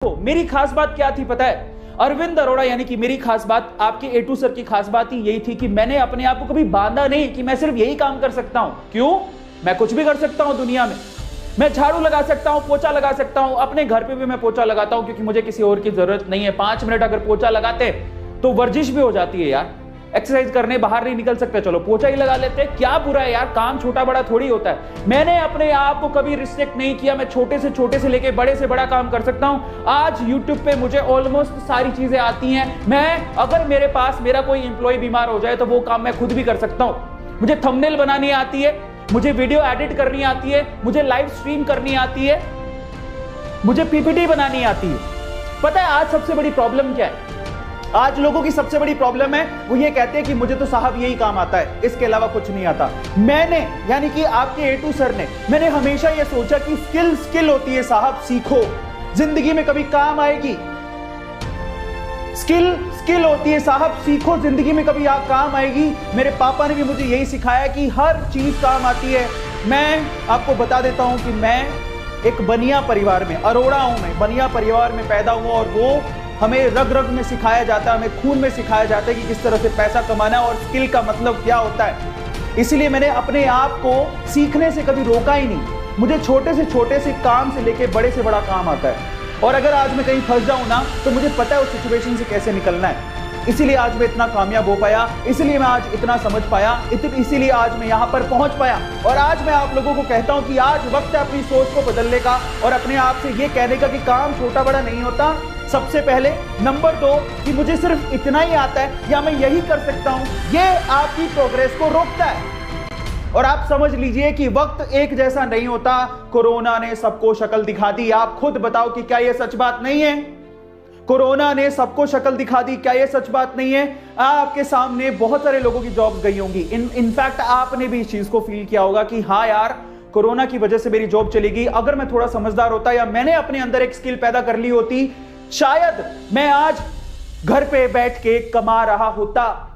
मेरी खास बात क्या थी पता है? अरविंद अरोड़ा यानी कि मेरी खास बात, आपके A2 सर की खास बात ही यही थी कि मैंने अपने आप को कभी बांधा नहीं कि मैं सिर्फ यही काम कर सकता हूं। क्यों? मैं कुछ भी कर सकता हूं दुनिया में। मैं झाड़ू लगा सकता हूं, पोछा लगा सकता हूं, अपने घर पे भी मैं पोछा लगाता हूं क्योंकि मुझे किसी और की जरूरत नहीं है। 5 मिनट अगर पोछा लगाते तो वर्जिश भी हो जाती है यार। एक्सरसाइज करने बाहर नहीं निकल सकते, चलो पोछा ही लगा लेते हैं, क्या बुरा है यार, काम छोटा बड़ा थोड़ी होता है। मैंने अपने आप को कभी रिस्ट्रिक्ट नहीं किया, मैं छोटे से लेके बड़े से बड़ा काम कर सकता हूं। आज YouTube पे मुझे ऑलमोस्ट सारी चीजें आती हैं। मैं अगर मेरे पास मेरा कोई एम्प्लॉय बीमार हो जाए तो वो काम मैं खुद भी कर सकता हूं। मुझे थंबनेल बनानी आती है, मुझे वीडियो एडिट करनी आती है, मुझे लाइव स्ट्रीम करनी आती है, मुझे PPT बनानी आती है। पता है आज सबसे बड़ी प्रॉब्लम क्या है? आज लोगों की सबसे बड़ी प्रॉब्लम है, वो ये कहते हैं कि मुझे तो साहब यही काम आता है, इसके अलावा कुछ नहीं आता। मैंने यानी कि आपके A2 सर ने, मैंने हमेशा ये सोचा कि स्किल होती है साहब, सीखो, जिंदगी में कभी काम आएगी। स्किल होती है साहब, सीखो, जिंदगी में कभी काम आएगी। मेरे पापा ने भी मुझे यही सिखाया कि हर चीज काम आती है। मैं आपको बता देता हूं कि मैं एक बनिया परिवार में, अरोड़ा हूं मैं, बनिया परिवार में पैदा हुआ और वो हमें रग रग में सिखाया जाता है, हमें खून में सिखाया जाता है कि किस तरह से पैसा कमाना है और स्किल का मतलब क्या होता है। इसलिए मैंने अपने आप को सीखने से कभी रोका ही नहीं। मुझे छोटे से काम से लेके बड़े से बड़ा काम आता है और अगर आज मैं कहीं फंस जाऊं ना तो मुझे पता है उस सिचुएशन से कैसे निकलना है। इसीलिए आज मैं इतना कामयाब हो पाया, इसलिए मैं आज इतना समझ पाया, इसीलिए आज मैं यहाँ पर पहुंच पाया। और आज मैं आप लोगों को कहता हूं कि आज वक्त है अपनी सोच को बदलने का और अपने आप से ये कहने का कि काम छोटा बड़ा नहीं होता। सबसे पहले नंबर 2 कि मुझे सिर्फ इतना ही आता है या मैं यही कर सकता हूं, ये आपकी प्रोग्रेस को रोकता है। और आप समझ लीजिए कि वक्त एक जैसा नहीं होता। कोरोना ने सबको शक्ल दिखा दी। आप खुद बताओ कि क्या यह सच बात नहीं है? कोरोना ने सबको शक्ल दिखा दी, क्या यह सच बात नहीं है? आपके सामने बहुत सारे लोगों की जॉब्स गई होंगी। इनफैक्ट आपने भी इस चीज को फील किया होगा कि हाँ यार, कोरोना की वजह से मेरी जॉब चली गई। अगर मैं थोड़ा समझदार होता या मैंने अपने अंदर एक स्किल पैदा कर ली होती, शायद मैं आज घर पे बैठ के कमा रहा होता।